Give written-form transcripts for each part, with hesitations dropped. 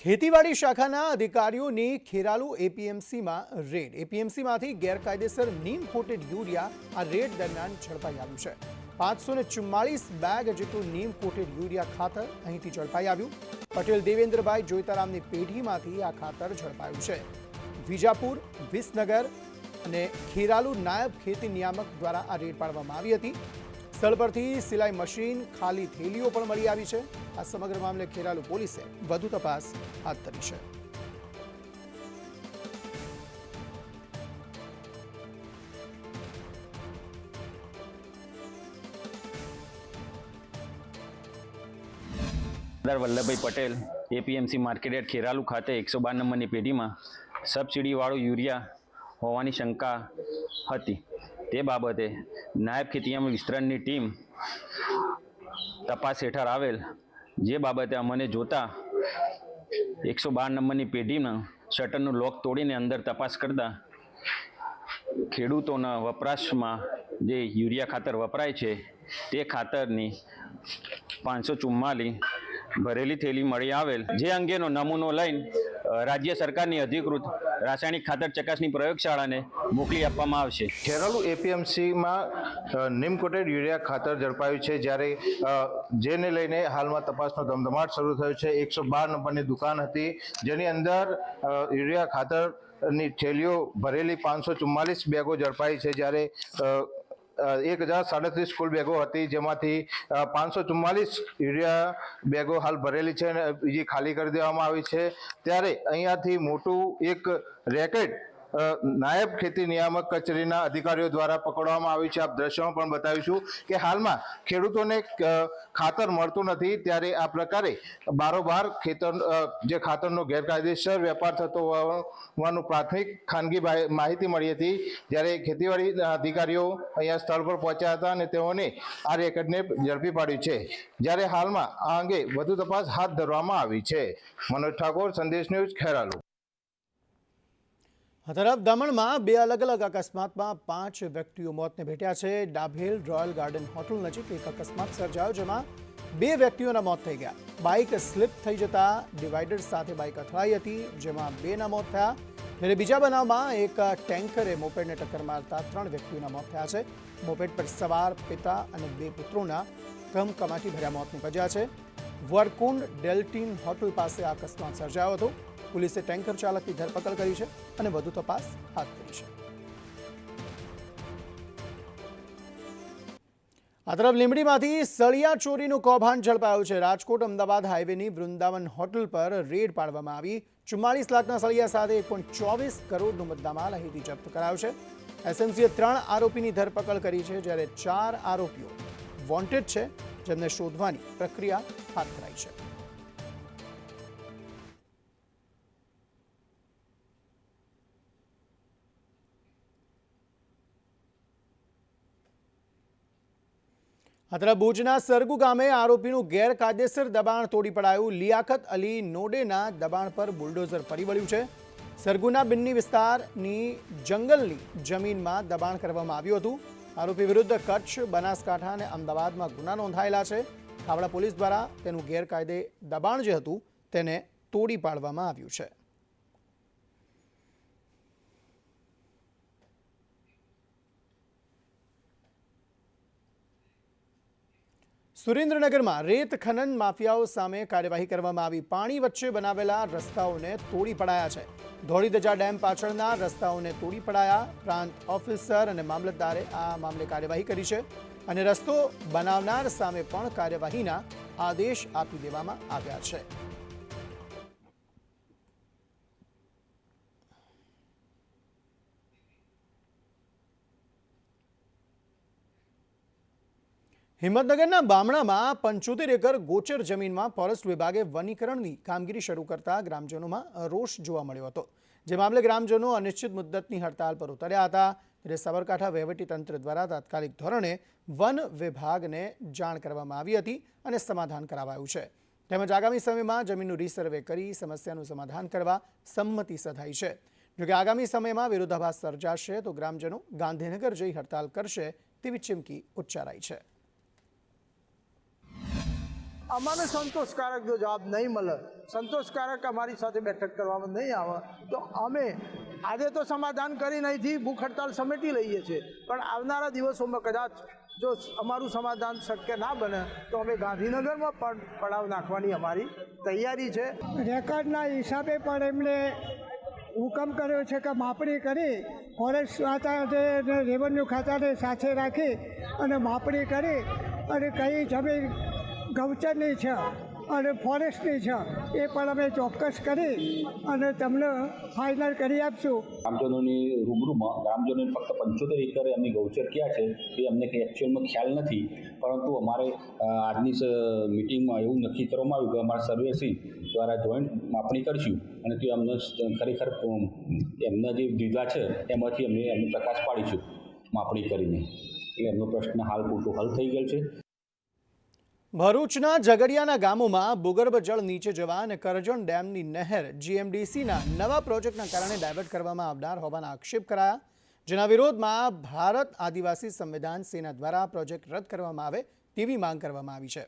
ખેતીવાડી શાખાના અધિકારીઓની ખેરાલુ એપીએમસીમાં રેડ. એપીએમસીમાંથી ગેરકાયદેસર નીમ કોટેડ યુરિયા આ રેડ દરમિયાન ઝડપાઈ આવ્યું છે. 544 બેગ જેટલું નીમ કોટેડ યુરિયા ખાતર અહીંથી ઝડપાઈ આવ્યું. પટેલ દેવેન્દ્રભાઈ જોઈતારામની પેઢીમાંથી આ ખાતર ઝડપાયું છે. વિજાપુર, વિસનગર અને ખેરાલુ નાયબ ખેતી નિયામક દ્વારા આ રેડ પાડવામાં આવી હતી. સ્થળ પરથી સિલાઈ મશીન, ખાલી થેલીઓ પણ મળી આવી છે. આ સમગ્ર મામલે ખેરાલુ પોલીસે વધુ તપાસ હાથ ધરી છે. સરદાર વલ્લભભાઈ પટેલ એપીએમસી માર્કેટ ખેરાલુ ખાતે 112 નંબરની પેઢીમાં સબસિડીવાળું યુરિયા હોવાની શંકા હતી. તે બાબતે નાયબ ખેતીયામ વિસ્તરણની ટીમ તપાસ હેઠળ આવેલ, જે બાબતે અમને જોતા 112 નંબરની પેઢીના શટરનું લોક તોડીને અંદર તપાસ કરતા ખેડૂતોના વપરાશમાં જે યુરિયા ખાતર વપરાય છે તે ખાતરની 544 ભરેલી થેલી મળી આવેલ, જે અંગેનો નમૂનો લઈને રાજ્ય સરકારની અધિકૃત રાસાયણિક ખાતર ચકાસણી પ્રયોગશાળાને મોકલી આપવામાં આવશે. ખેરાલુ એપીએમસીમાં નીમ કોટેડ યુરિયા ખાતર ઝડપાયું છે, જ્યારે જેને લઈને હાલમાં તપાસનો ધમધમાટ શરૂ થયો છે. 112 નંબરની દુકાન હતી, જેની અંદર યુરિયા ખાતરની થેલીઓ ભરેલી 544 બેગો ઝડપાઈ છે, જ્યારે 1037 કુલ બેગો હતી, જેમાંથી 544 યુરિયા બેગો હાલ ભરેલી છે અને બીજી ખાલી કરી દેવામાં આવી છે. ત્યારે અહીંયાથી મોટું એક રેકેટ નાયબ ખેતી નિયામક કચેરીના અધિકારીઓ દ્વારા પકડવામાં આવ્યું છે. આપ દ્રશ્યોમાં પણ બતાવીશું કે હાલમાં ખેડૂતોને ખાતર મળતું નથી, ત્યારે આ પ્રકારે બારોબાર જે ખાતરનો ગેરકાયદેસર વેપાર થતો હોવાનું પ્રાથમિક ખાનગી માહિતી મળી હતી. જ્યારે ખેતીવાડી અધિકારીઓ અહીંયા સ્થળ પર પહોંચ્યા હતા અને તેઓને આ રેકેટને ઝડપી પાડ્યું છે, જ્યારે હાલમાં આ અંગે વધુ તપાસ હાથ ધરવામાં આવી છે. મનોજ ઠાકોર, સંદેશ ન્યૂઝ, ખેરાલુ. આ તરફ દમણમાં બે અલગ અલગ અકસ્માતમાં 5 વ્યક્તિઓ મોતને ભેટ્યા છે. ડાભેલ રોયલ ગાર્ડન હોટલ નજીક એક અકસ્માત સર્જાયો, જેમાં 2 વ્યક્તિઓના મોત થઈ ગયા. બાઇક સ્લીપ થઈ જતા ડિવાઈડર સાથે બાઇક અથડાઈ હતી, જેમાં 2ના મોત થયા. જ્યારે બીજા બનાવમાં એક ટેન્કરે મોપેડને ટક્કર મારતા 3 વ્યક્તિઓના મોત થયા છે. મોપેડ પર સવાર પિતા અને 2 પુત્રોના કમકમાટી ભર્યા મોત નીપજ્યા છે. વરકુંડ ડેલ્ટીન હોટલ પાસે આ અકસ્માત સર્જાયો હતો. પોલીસે ટેન્કર ચાલકની ધરપકડ કરી છે અને વધુ તપાસ હાથ ધરી છે. આ તરફ લીંબડીમાંથી સળિયા ચોરીનું કૌભાંડ ઝડપાયું છે. રાજકોટ અમદાવાદ હાઈવેની વૃંદાવન હોટલ પર રેડ પાડવામાં આવી. 44 લાખના સળિયા સાથે 1.24 કરોડનો મુદ્દામાલ અહીંથી જપ્ત કરાયો છે. એસએમસીએ 3 આરોપીની ધરપકડ કરી છે, જ્યારે 4 આરોપીઓ વોન્ટેડ છે, જેમને શોધવાની પ્રક્રિયા હાથ ધરાઈ છે. આ તરફ ભુજના સરગુ ગામે આરોપીનું ગેરકાયદેસર દબાણ તોડી પડાયું. લિયાકત અલી નોડેના દબાણ પર બુલડોઝર ફરી વળ્યું છે. સરગુના બિન્ની વિસ્તારની જંગલની જમીનમાં દબાણ કરવામાં આવ્યું હતું. આરોપી વિરુદ્ધ કચ્છ, બનાસકાંઠા અને અમદાવાદમાં ગુના નોંધાયેલા છે. ખાવડા પોલીસ દ્વારા તેનું ગેરકાયદે દબાણ જે હતું તેને તોડી પાડવામાં આવ્યું છે. સુરેન્દ્રનગરમાં રેત ખનન માફિયાઓ સામે કાર્યવાહી કરવામાં આવી. પાણી વચ્ચે બનાવેલા રસ્તાઓને તોડી પડાયા છે. ધોળીધજા ડેમ પાછળના રસ્તાઓને તોડી પડાયા. પ્રાંત ઓફિસર અને મામલતદારે આ મામલે કાર્યવાહી કરી છે અને રસ્તો બનાવનાર સામે પણ કાર્યવાહીના આદેશ આપી દેવામાં આવ્યા છે. હિંમતનગરના બામણામાં 75 એકર ગોચર જમીનમાં ફોરેસ્ટ વિભાગે વનીકરણની કામગીરી શરૂ કરતા ગ્રામજનોમાં રોષ જોવા મળ્યો હતો. જે મામલે ગ્રામજનો અનિશ્ચિત મુદ્દતની હડતાલ પર ઉતર્યા હતા. ત્યારે સાબરકાંઠા વહીવટીતંત્ર દ્વારા તાત્કાલિક ધોરણે વન વિભાગને જાણ કરવામાં આવી હતી અને સમાધાન કરાવાયું છે. તેમજ આગામી સમયમાં જમીનનું રીસર્વે કરી સમસ્યાનું સમાધાન કરવા સંમતિ સધાઈ છે. જોકે આગામી સમયમાં વિરોધાભાસ સર્જાશે તો ગ્રામજનો ગાંધીનગર જઈ હડતાલ કરશે તેવી ચીમકી ઉચ્ચારાઈ છે. અમને સંતોષકારક જો જવાબ નહીં મળે, સંતોષકારક અમારી સાથે બેઠક કરવામાં નહીં આવે તો અમે આજે તો સમાધાન કરી નહીંથી ભૂખ હડતાલ સમેટી લઈએ છીએ, પણ આવનારા દિવસોમાં કદાચ જો અમારું સમાધાન શક્ય ના બને તો અમે ગાંધીનગરમાં પણ પડાવ નાખવાની અમારી તૈયારી છે. રેકર્ડના હિસાબે પણ એમણે હુકમ કર્યો છે કે માપણી કરી ફોરેસ્ટ ખાતાને રેવન્યુ ખાતાને સાથે રાખી અને માપણી કરી અને કઈ જમીન ગૌચરની છે અને ફોરેસ્ટની છે એ પણ અમે ચોક્કસ કરી અને તમને ફાઇનલ કરી આપશું. ગ્રામજનોની રૂબરૂમાં ગ્રામજનોને ફક્ત 75 એકરે અમને ગૌચર ક્યાં છે એ અમને કંઈ એકચ્યુઅલમાં ખ્યાલ નથી, પરંતુ અમારે આજની મિટિંગમાં એવું નક્કી કરવામાં આવ્યું કે અમારા સર્વેસી દ્વારા જોઈન્ટ માપણી કરીશું અને તે અમને ખરેખર એમના જે દીધા છે એમાંથી અમને પ્રકાશ પાડીશું માપણી કરીને. એટલે એમનો પ્રશ્ન હાલ પૂરતો હલ થઈ ગયેલ છે. ભરૂચના ઝઘડિયાના ગામોમાં ભૂગર્ભ જળ નીચે જવા અને કરજણ ડેમની નહેર જીએમડીસીના નવા પ્રોજેક્ટના કારણે ડાયવર્ટ કરવામાં આવનાર હોવાના આક્ષેપ કરાયા, જેના વિરોધમાં ભારત આદિવાસી સંવિધાન સેના દ્વારા પ્રોજેક્ટ રદ કરવામાં આવે તેવી માંગ કરવામાં આવી છે.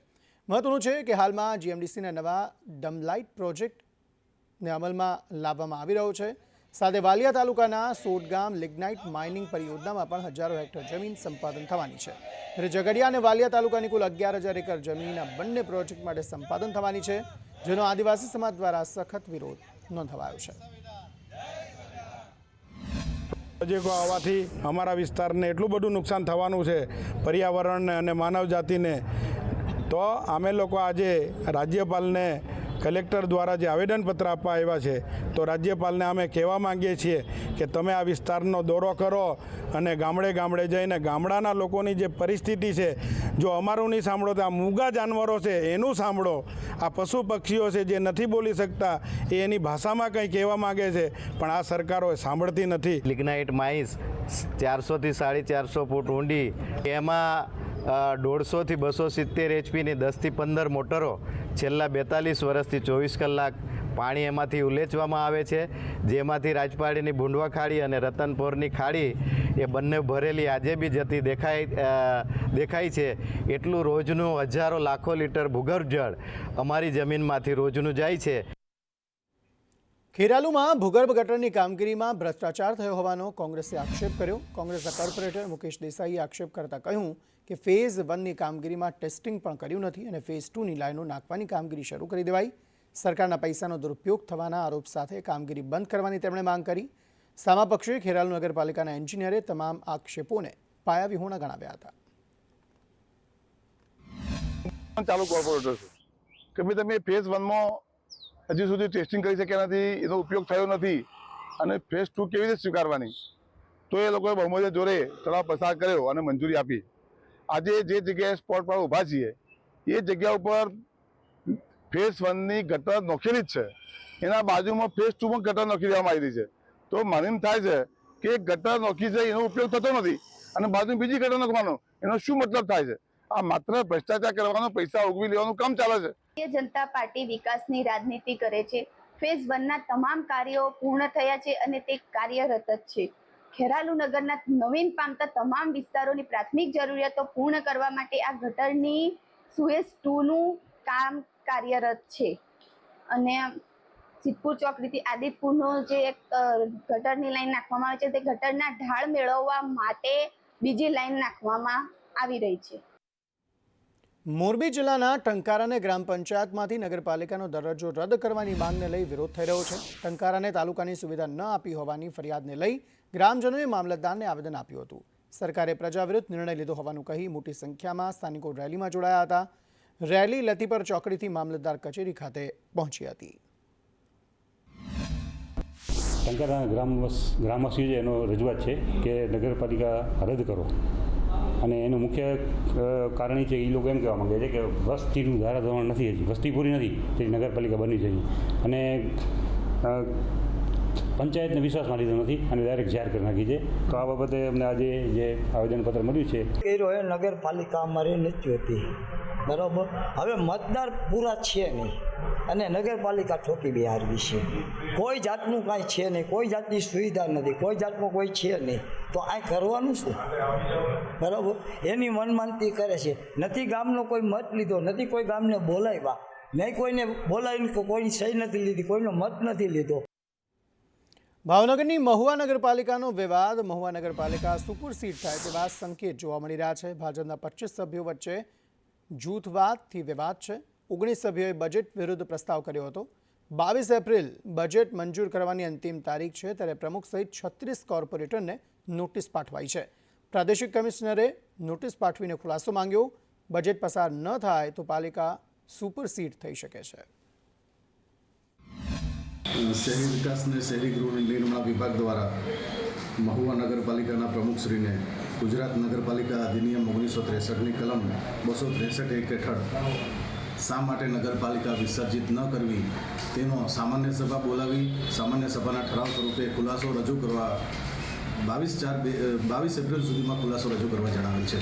મહત્વનું છે કે હાલમાં જીએમડીસીના નવા ડમલાઇટ પ્રોજેક્ટને અમલમાં લાવવામાં આવી રહ્યો છે. સાથે વાલિયા તાલુકાના સોટગામ લિગ્નાઇટ માઇનિંગ પરિયોજનામાં પણ હજારો હેક્ટર જમીન સંપાદન થવાની છે. ત્યારે ઝઘડિયા અને વાલિયા તાલુકાની કુલ 11,000 એકર જમીન આ બંને પ્રોજેક્ટ માટે સંપાદન થવાની છે, જેનો આદિવાસી સમાજ દ્વારા સખત વિરોધ નોંધાવાયો છે. પ્રોજેક્ટો આવવાથી અમારા વિસ્તારને એટલું બધું નુકસાન થવાનું છે, પર્યાવરણને અને માનવ જાતિને, તો અમે લોકો આજે રાજ્યપાલને કલેક્ટર દ્વારા જે આવેદનપત્ર આપવા આવ્યા છે તો રાજ્યપાલને અમે કહેવા માંગીએ છીએ કે તમે આ વિસ્તારનો દોરો કરો અને ગામડે ગામડે જઈને ગામડાના લોકોની જે પરિસ્થિતિ છે, જો અમારું નહીં સાંભળો તો આ મૂગા જાનવરો છે એનું સાંભળો, આ પશુ પક્ષીઓ છે જે નથી બોલી શકતા એ એની ભાષામાં કંઈ કહેવા માગે છે, પણ આ સરકારો સાંભળતી નથી. લિગ્નાઇટ માઇન્સ 400 થી 450 ફૂટ ઊંડી, એમાં 150 થી 270 એચપીની 10 થી 15 મોટરો છેલ્લા 42 વર્ષથી 24 કલાક પાણી એમાંથી ઉલેચવામાં આવે છે, જેમાંથી રાજપાડીની ભૂંડવા ખાડી અને રતનપોરની ખાડી એ બંને ભરેલી આજે બી જતી દેખાય છે. એટલું રોજનું હજારો લાખો લીટર ભૂગર્ભ જળ અમારી જમીનમાંથી રોજનું જાય છે. ખેરાલુમાં ભૂગર્ભ ગટરની કામગીરીમાં ભ્રષ્ટાચાર થયો હોવાનો કોંગ્રેસે આક્ષેપ કર્યો. કોંગ્રેસના કોર્પોરેટર મુકેશ દેસાઈએ આક્ષેપ કરતા કહ્યું કે ફેઝ 1ની કામગીરીમાં ટેસ્ટિંગ પણ કર્યું નથી અને ફેઝ 2ની લાઈનો નાખવાની કામગીરી શરૂ કરી દેવાઈ. સરકારના પૈસાનો દુરુપયોગ થવાના આરોપ સાથે કામગીરી બંધ કરવાની તેમણે માંગ કરી. સામા પક્ષે ખેરાલુ નગરપાલિકાના એન્જિનિયરે તમામ આક્ષેપોને પાયાવિહોણા ગણાવ્યા હતા. ચાલુ કોર્પોરેટર કે ભાઈ તમે ફેઝ 1માં હજી સુધી ટેસ્ટિંગ કરી શક્યા નથી, એનો ઉપયોગ થયો નથી અને ફેઝ 2 કેવી રીતે સ્વીકારવાની, તો એ લોકોએ બહુમતી જોડે ઠરાવ પસાર કર્યો અને મંજૂરી આપી. આજે જે જગ્યાએ સ્પોટ પર ઊભા છીએ એ જગ્યા ઉપર ફેઝ 1ની ગટર નોખેલી જ છે, એના બાજુમાં ફેઝ 2માં ગટર નોખી દેવામાં આવી છે. તો મને એમ થાય છે કે ગટર નોખી છે એનો ઉપયોગ થતો નથી અને બાજુ બીજી ગટર નાખવાનો એનો શું મતલબ થાય છે? આ માત્ર ભ્રષ્ટાચાર કરવાનો, પૈસા ઉગવી લેવાનું કામ ચાલે છે. ભારતીય જનતા પાર્ટી વિકાસની રાજનીતિ કરે છે. ફેઝ 1ના તમામ કાર્યો પૂર્ણ થયા છે અને તે કાર્યરત જ છે. ખેરાલુ નગરના નવીન પામતા તમામ વિસ્તારોની પ્રાથમિક જરૂરિયાતો પૂર્ણ કરવા માટે આ ગટરની સુએઝ 2નું કામ કાર્યરત છે અને સિદ્ધપુર ચોકડીથી આદિતપુરનો જે એક ગટરની લાઈન નાખવામાં આવે છે તે ગટરના ઢાળ મેળવવા માટે બીજી લાઈન નાખવામાં આવી રહી છે. મોરબી જિલ્લાના ટંકારાને ગ્રામ પંચાયતમાંથી નગરપાલિકાનો દરજ્જો રદ કરવાની માંગને લઈ વિરોધ થઈ રહ્યો છે. ટંકારાને તાલુકાની સુવિધા ન આપી હોવાની ફરિયાદને લઈ ગ્રામજનોએ મામલતદારને આવેદન આપ્યું હતું. સરકારે પ્રજા વિરુદ્ધ નિર્ણય લીધો હોવાનું કહી મોટી સંખ્યામાં સ્થાનિકો રેલીમાં જોડાયા હતા. રેલી લતીપર ચોકડીથી મામલતદાર કચેરી ખાતે પહોંચી હતી. ટંકારાના ગ્રામવાસીઓ છે એનો રજૂઆત છે કે નગરપાલિકા રદ કરો, અને એનું મુખ્ય કારણ એ છે કે એ લોકો એમ કહેવા માગે છે કે વસ્તીનું ધારાધોરણ નથી, હજી વસ્તી પૂરી નથી તે નગરપાલિકા બની છે અને પંચાયતને વિશ્વાસમાં લીધો નથી અને ડાયરેક્ટ જાહેર કરી નાખી છે. તો આ બાબતે અમને આજે જે આવેદનપત્ર મળ્યું છે એ નગરપાલિકા અમારી નથી હોતી, બરાબર. હવે મતદાર પૂરા છે નહીં, અને નગરપાલિકા ઠોકી બિહારવી છે. કોઈ જાતનું કાંઈ છે નહીં, કોઈ જાતની સુવિધા નથી, કોઈ જાતનું કોઈ છે નહીં, તો આ કરવાનું શું? બરાબર, એની મનમાનતી કરે છે. નથી ગામનો કોઈ મત લીધો, નથી કોઈ ગામને બોલાવ્યા, નહીં કોઈને બોલાવીને કોઈની સહી નથી લીધી, કોઈનો મત નથી લીધો. ભાવનગરની મહુવા નગરપાલિકાનો વિવાદ મહુવા નગરપાલિકા સુપરસીડ થાય તેવા સંકેત જોવા મળી રહ્યા છે. ભાજપના 25 સભ્યો વચ્ચે જૂથવાદથી વિવાદ છે. 19 સભ્યોએ બજેટ વિરુદ્ધ પ્રસ્તાવ કર્યો હતો. 22 એપ્રિલ બજેટ મંજૂર કરવાની અંતિમ તારીખ છે, ત્યારે પ્રમુખ સહિત 36 કોર્પોરેટરને નોટિસ પાઠવાઈ છે. પ્રાદેશિક કમિશનરે નોટિસ પાઠવીને ખુલાસો માંગ્યો. બજેટ પસાર ન થાય તો પાલિકા સુપરસીડ થઈ શકે છે. શહેરી વિકાસ અને શહેરી ગૃહ નિર્માણ વિભાગ દ્વારા મહુવા નગરપાલિકાના પ્રમુખશ્રીને ગુજરાત નગરપાલિકા અધિનિયમ 1963ની કલમ 263 હેઠળ શા માટે નગરપાલિકા વિસર્જિત ન કરવી તેનો સામાન્ય સભા બોલાવી સામાન્ય સભાના ઠરાવ સ્વરૂપે ખુલાસો રજૂ કરવા 22 એપ્રિલ સુધીમાં ખુલાસો રજૂ કરવા જણાવેલ છે.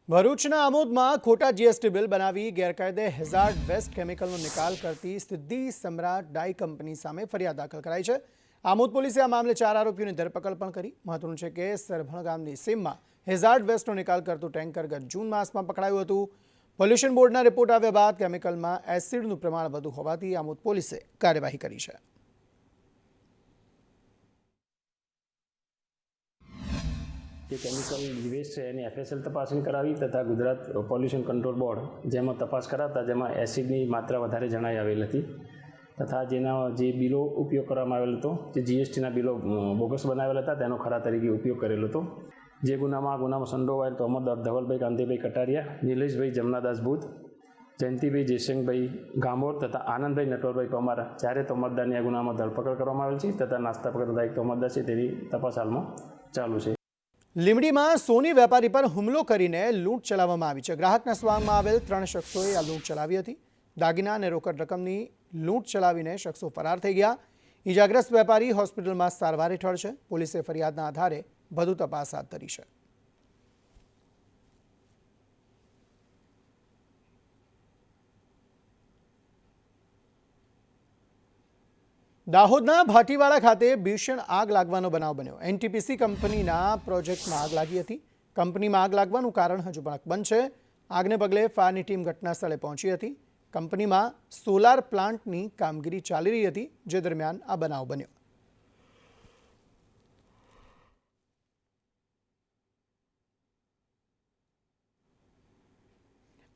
ભરૂચના આમોદમાં ખોટા જીએસટી બિલ બનાવી ગેરકાયદે હેઝાર્ડ વેસ્ટ કેમિકલનો નિકાલ કરતી સિદ્ધિ સમ્રાટ ડાઈ કંપની સામે ફરિયાદ દાખલ કરાઈ છે. આમોદ પોલીસે આ મામલે 4 આરોપીઓની ધરપકડ પણ કરી. મહત્વનું છે કે સરભણ ગામની સીમમાં હેઝાર્ડ વેસ્ટનો નિકાલ કરતું ટેન્કર ગત જૂન માસમાં પકડાયું હતું. પોલ્યુશન બોર્ડના રિપોર્ટ આવ્યા બાદ કેમિકલમાં એસિડનું પ્રમાણ વધુ હોવાથી આમોદ પોલીસે કાર્યવાહી કરી છે. જે કેમિકલ વેસ્ટ છે એની FSL તપાસણી કરાવી તથા ગુજરાત પોલ્યુશન કંટ્રોલ બોર્ડ જેમાં તપાસ કરાતા જેમાં એસિડની માત્રા વધારે જણાઈ આવેલ હતી તથા જેના જે બિલો ઉપયોગ કરવામાં આવેલ હતો, જે GSTના બિલો બોગસ બનાવેલા હતા તેનો ખરા તરીકે ઉપયોગ કરેલો હતો. જે ગુનામાં સંડોવાયેલ તોમર ધવલભાઈ કાંતિભાઈ કટારિયા, નિલેશભાઈ જમનાદાસ બુધ, જયંતિભાઈ જયસિંહભાઈ ગામોર તથા આનંદભાઈ નટવરભાઈ પરમાર ચારે તોમરદારની આ ગુનામાં ધરપકડ કરવામાં આવેલ છે તથા નાસ્તા પકડતા એક તોમરદાર છે તેની તપાસ હાલમાં ચાલુ છે. લીંબડીમાં સોની વેપારી પર હુમલો કરીને લૂંટ ચલાવવામાં આવી છે. ગ્રાહકના સ્વાંગમાં આવેલ 3 શખ્સોએ આ લૂંટ ચલાવી હતી. દાગીના અને રોકડ રકમની લૂંટ ચલાવીને શખ્સો ફરાર થઈ ગયા. ઇજાગ્રસ્ત વેપારી હોસ્પિટલમાં સારવાર હેઠળ છે. પોલીસે ફરિયાદના આધારે વધુ તપાસ હાથ ધરી છે. દાહોદના ભાટીવાડા ખાતે ભીષણ આગ લાગવાનો બનાવ બન્યો. NTPC કંપનીના પ્રોજેક્ટમાં આગ લાગી હતી. કંપનીમાં આગ લાગવાનું કારણ હજુ પણ અકબંધ છે. આગને પગલે ફાયરની ટીમ ઘટના સ્થળે પહોંચી હતી. કંપનીમાં સોલાર પ્લાન્ટની કામગીરી ચાલી રહી હતી, જે દરમિયાન આ બનાવ બન્યો.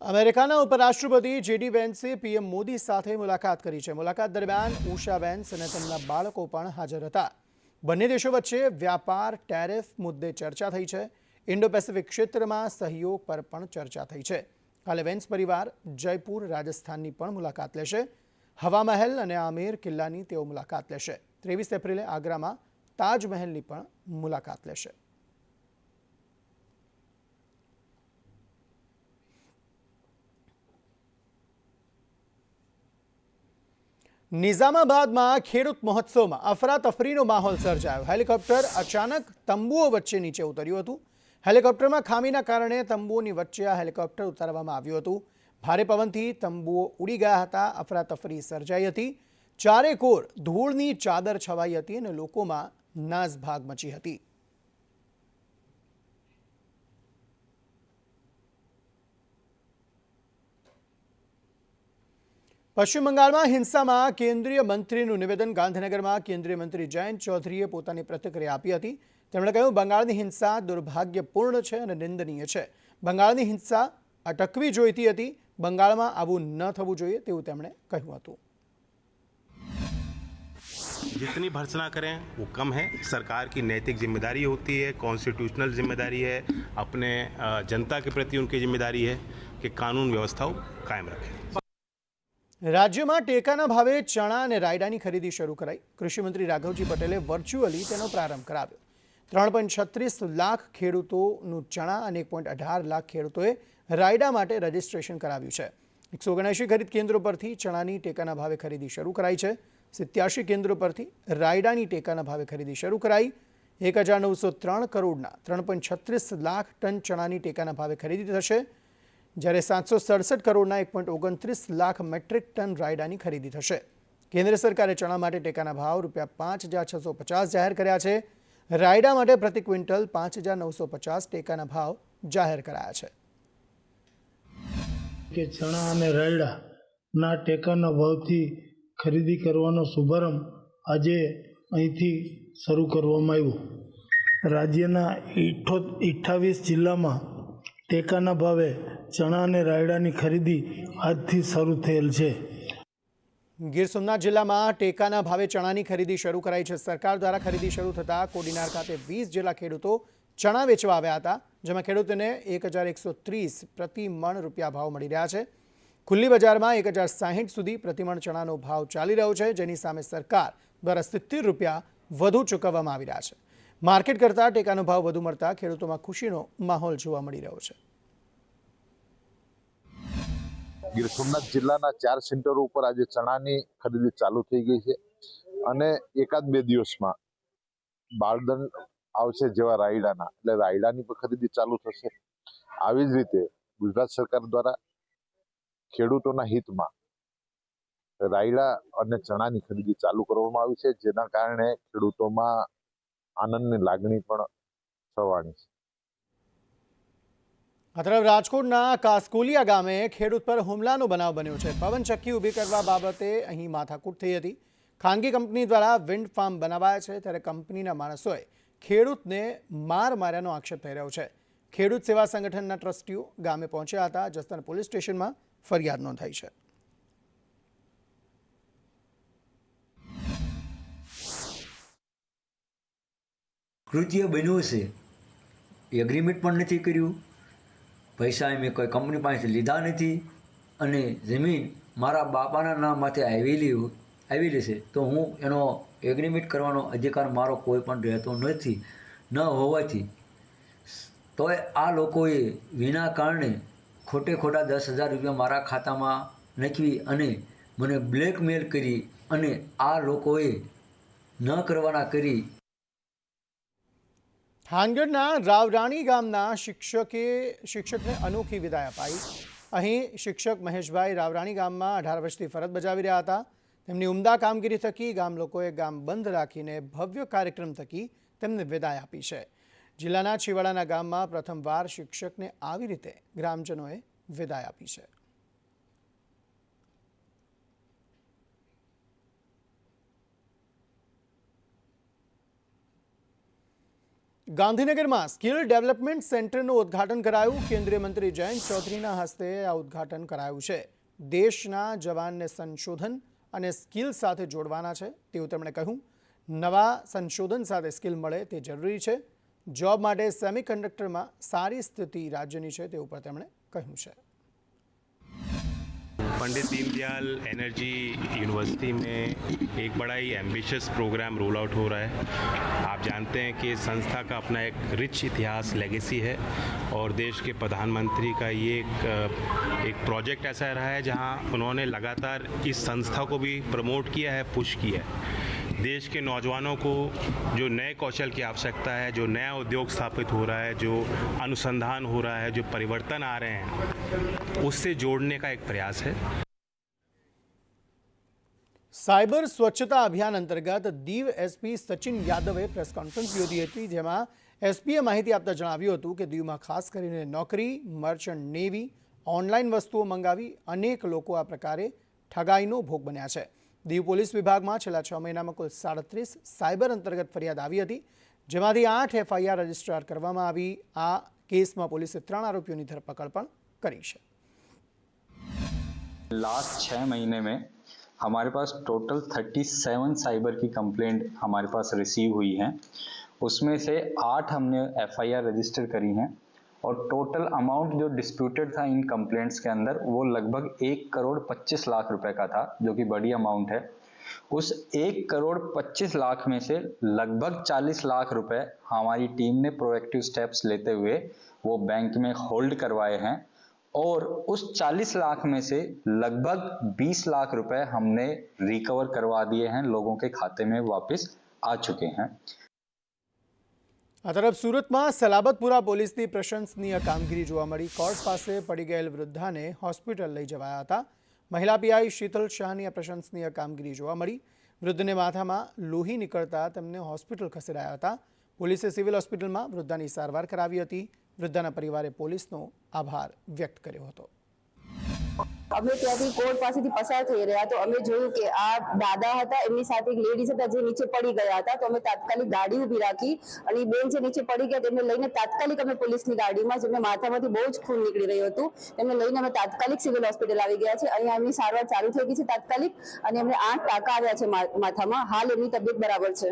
અમેરિકાના ઉપરાષ્ટ્રપતિ JD વેન્સે PM મોદી સાથે મુલાકાત કરી છે. મુલાકાત દરમિયાન ઉષા વેન્સ અને તેમના બાળકો પણ હાજર હતા. બંને દેશો વચ્ચે વ્યાપાર, ટેરિફ મુદ્દે ચર્ચા થઈ છે. ઇન્ડો પેસિફિક ક્ષેત્રમાં સહયોગ પર પણ ચર્ચા થઈ છે. કાલે વેન્સ પરિવાર જયપુર, રાજસ્થાનની પણ મુલાકાત લેશે. હવા મહેલ અને આમેર કિલ્લાની તેઓ મુલાકાત લેશે. 23 એપ્રિલે આગ્રામાં તાજમહેલની પણ મુલાકાત લેશે. નિઝામાબાદમાં ખેડૂત મહોત્સવમાં અફરાતફરીનો માહોલ સર્જાયો. હેલિકોપ્ટર અચાનક તંબુઓ વચ્ચે નીચે ઉતર્યું હતું. હેલિકોપ્ટરમાં ખામીના કારણે તંબુઓની વચ્ચે આ હેલિકોપ્ટર ઉતારવામાં આવ્યું હતું. ભારે પવનથી તંબુઓ ઉડી ગયા હતા. અફરાતફરી સર્જાઈ હતી. ચારે કોર ધૂળની ચાદર છવાઈ હતી અને લોકોમાં નાસભાગ મચી હતી. પશ્ચિમ બંગાળમાં હિંસામાં કેન્દ્રીય મંત્રીનું નિવેદન. ગાંધીનગરમાં કેન્દ્રીય મંત્રી જયંત ચૌધરીએ પોતાની પ્રતિક્રિયા આપી હતી. તેમણે કહ્યું, બંગાળની હિંસા દુર્ભાગ્યપૂર્ણ છે અને નિંદનીય છે. બંગાળની હિંસા અટકવી જોઈતી હતી. બંગાળમાં આવું ન થવું જોઈએ તેવું તેમણે કહ્યું હતું. जितनी भर्त्सना करें वो कम है. सरकार की नैतिक जिम्मेदारी होती है, कॉन्स्टिट्यूशनल जिम्मेदारी है, अपने जनता के प्रति उनकी जिम्मेदारी है कि कानून व्यवस्था कायम रखें. રાજ્યમાં ટેકાના ભાવે ચણા અને રાયડાની ખરીદી શરૂ કરાઈ. કૃષિમંત્રી રાઘવજી પટેલે વર્ચ્યુઅલી તેનો પ્રારંભ કરાવ્યો. 3.36 લાખ ખેડૂતોનું ચણા અને 1.18 લાખ ખેડૂતોએ રાયડા માટે રજીસ્ટ્રેશન કરાવ્યું છે. 179 ખરીદ કેન્દ્રો પરથી ચણાની ટેકાના ભાવે ખરીદી શરૂ કરાઈ છે. 87 કેન્દ્રો પરથી રાયડાની ટેકાના ભાવે ખરીદી શરૂ કરાઈ. 1903 કરોડના 3.36 લાખ ટન ચણાની ટેકાના ભાવે ખરીદી થશે. જ્યારે 767 કરોડના 1.29 લાખ મેટ્રિક ટન રાયડાની ખરીદી થશે. કેન્દ્ર સરકારે ચણા માટે ટેકાના ભાવ ₹5,650 જાહેર કર્યા છે. રાયડા માટે પ્રતિ ક્વિન્ટલ 5,950 ટેકાના ભાવ જાહેર કરાયા છે. કે ચણા અને રાયડાના ટેકાના ભાવથી ખરીદી કરવાનો શુભારંભ આજે અહીંથી શરૂ કરવામાં આવ્યો. રાજ્યના 28 જિલ્લામાં ટેકાના ભાવે ચણા અને રાયડાની ખરીદી આજથી શરૂ થયેલ છે. ગીર સોમનાથ જિલ્લામાં ટેકાના ભાવે ચણાની ખરીદી શરૂ કરાઈ છે. સરકાર દ્વારા ખરીદી શરૂ થતાં કોડીનાર ખાતે 20 જેટલા ખેડૂતો ચણા વેચવા આવ્યા હતા, જેમાં ખેડૂતોને 1,130 પ્રતિ મણ રૂપિયા ભાવ મળી રહ્યા છે. ખુલ્લી બજારમાં 1,060 સુધી પ્રતિમણ ચણાનો ભાવ ચાલી રહ્યો છે, જેની સામે સરકાર દ્વારા 70 રૂપિયા વધુ ચૂકવવામાં આવી રહ્યા છે. માર્કેટ કરતાં ટેકાનો ભાવ વધુ મળતા ખેડૂતોમાં ખુશીનો માહોલ જોવા મળી રહ્યો છે. ગીર સોમનાથ જિલ્લાના 4 સેન્ટરો ઉપર આજે ચણાની ખરીદી ચાલુ થઈ ગઈ છે અને એકાદ બે દિવસમાં બારદાન આવશે જેવા રાયડાના, એટલે રાયડાની પણ ખરીદી ચાલુ થશે. આવી જ રીતે ગુજરાત સરકાર દ્વારા ખેડૂતોના હિતમાં રાયડા અને ચણાની ખરીદી ચાલુ કરવામાં આવી છે, જેના કારણે ખેડૂતોમાં આનંદની લાગણી પણ છવાણી છે. આ તરફ રાજકોટના કાસ્કોલિયા ગામે ખેડૂત પર હુમલાનો બનાવ બન્યો છે. પવનચક્કી ઊભી કરવા બાબતે અહીં માથાકૂટ થઈ હતી. ખાનગી કંપની દ્વારા વિન્ડ ફાર્મ બનાવાયા છે, ત્યારે કંપનીના માણસોએ ખેડૂતને માર્યાનો આક્ષેપ થઈ રહ્યો છે. ખેડૂત સેવા સંગઠનના ટ્રસ્ટીઓ ગામે પહોંચ્યા હતા. જસદણ પોલીસ સ્ટેશનમાં ફરિયાદ નોંધાઈ છે. કૃત્ય બન્યું છે, એગ્રીમેન્ટ પણ નથી કર્યું, પૈસા મેં કોઈ કંપની પાસેથી લીધા નથી અને જમીન મારા બાપાના નામ માથે આવેલી છે, તો હું એનો એગ્રીમેન્ટ કરવાનો અધિકાર મારો કોઈ પણ રહેતો નથી. ન હોવાથી તોય આ લોકોએ વિના કારણે ખોટા 10,000 રૂપિયા મારા ખાતામાં નાખવી અને મને બ્લેકમેલ કરી અને આ લોકોએ ન કરવાના કરી. થાનગઢના રાવરાણી ગામના શિક્ષકને અનોખી વિદાય અપાઈ. અહીં શિક્ષક મહેશભાઈ રાવરાણી ગામમાં 18 વર્ષથી ફરજ બજાવી રહ્યા હતા. તેમની ઉમદા કામગીરી થકી ગામ લોકોએ ગામ બંધ રાખીને ભવ્ય કાર્યક્રમ થકી તેમને વિદાય આપી છે. જિલ્લાના છીવાડાના ગામમાં પ્રથમવાર શિક્ષકને આવી રીતે ગ્રામજનોએ વિદાય આપી છે. ગાંધીનગરમાં સ્કિલ ડેવલપમેન્ટ સેન્ટરનું ઉદ્ઘાટન કરાયું. કેન્દ્રીય મંત્રી જયંત ચૌધરીના હસ્તે આ ઉદ્ઘાટન કરાયું છે. દેશના જવાનને સંશોધન અને સ્કિલ સાથે જોડવાના છે તેવું તેમણે કહ્યું. નવા સંશોધન સાથે સ્કિલ મળે તે જરૂરી છે. જોબ માટે સેમિકન્ડક્ટરમાં સારી સ્થિતિ રાજ્યની છે તેવું પણ તેમણે કહ્યું છે. पंडित दीनदयाल एनर्जी यूनिवर्सिटी में एक बड़ा ही एम्बिशियस प्रोग्राम रोल आउट हो रहा है. आप जानते हैं कि संस्था का अपना एक रिच इतिहास लेगेसी है और देश के प्रधानमंत्री का ये एक प्रोजेक्ट ऐसा रहा है जहां उन्होंने लगातार इस संस्था को भी प्रमोट किया है, पुश किया है. देश के नौजवानों को जो नए कौशल की आवश्यकता है, जो नया उद्योग स्थापित हो रहा है, जो अनुसंधान हो रहा है, जो परिवर्तन आ रहे हैं, उससे जोड़ने का एक प्रयास है. સાયબર સ્વચ્છતા અભિયાન અંતર્ગત દીવ એસપી સચિન યાદવે પ્રેસ કોન્ફરન્સ યોજી હતી, જેમાં એસપીએ માહિતી આપતા જણાવ્યું હતું કે દીવમાં ખાસ કરીને નોકરી, મર્ચન્ટ નેવી, ઓનલાઈન વસ્તુઓ મંગાવી અનેક લોકો આ પ્રકારે ઠગાઈનો ભોગ બન્યા છે. દીવ પોલીસ વિભાગમાં છેલ્લા 6 મહિનામાં કુલ 37 સાયબર અંતર્ગત ફરિયાદ આવી હતી, જેમાંથી 8 FIR રજીસ્ટર કરવામાં આવી. આ કેસમાં પોલીસે 3 આરોપીઓની ધરપકડ પણ કરી છે. लास्ट 6 महीने में हमारे पास टोटल 37 साइबर की कंप्लेंट हमारे पास रिसीव हुई हैं. उसमें से 8 हमने FIR रजिस्टर करी हैं और टोटल अमाउंट जो डिस्प्यूटेड था इन कंप्लेंट्स के अंदर वो लगभग 1,25 लाख रुपए का था, जो कि बड़ी अमाउंट है. उस 1,25 लाख में से लगभग 40 लाख रुपए हमारी टीम ने प्रोएक्टिव स्टेप्स लेते हुए वो बैंक में होल्ड करवाए हैं और उस 40 लाख में से लगभग 20 लाख रुपए हमने रिकवर करवा दिए हैं, लोगों के खाते में वापस आ चुके हैं. આ તરફ સુરતમાં સલાબતપુરા પોલીસની પ્રશંસનીય કામગીરી જોવા મળી. કોર્ટ પાસે પડી ગયેલ વૃદ્ધાને હોસ્પિટલ લઈ જવાયા હતા. મહિલા પીઆઈ શીતલ શાહની આ પ્રશંસનીય કામગીરી જોવા મળી. વૃદ્ધને માથામાં લોહી નીકળતા તેમને હોસ્પિટલ ખસેડાયા હતા. પોલીસે સિવિલ હોસ્પિટલમાં વૃદ્ધાની સારવાર કરાવી હતી. વૃદ્ધાના પરિવારે પોલીસનો આભાર વ્યક્ત કર્યો હતો. અમે ત્યાંથી કોર્ટ પાસેથી પસાર થઈ રહ્યા તો અમે જોયું કે આ દાદા હતા, એમની સાથે એક લેડીઝ હતા જે નીચે પડી ગયા હતા. તો અમે તાત્કાલિક ગાડી ઊભી રાખી અને બેન જે નીચે પડી ગયા તેમને લઈને તાત્કાલિક અમે પોલીસની ગાડીમાં, જેમને માથામાંથી બહુ જ ખૂન નીકળી રહ્યું હતું, તેમને લઈને અમે તાત્કાલિક સિવિલ હોસ્પિટલ આવી ગયા છે. અહીંયા એમની સારવાર ચાલુ થઈ ગઈ છે તાત્કાલિક, અને એમને 8 ટાંકા આવ્યા છે માથામાં. હાલ એમની તબિયત બરાબર છે.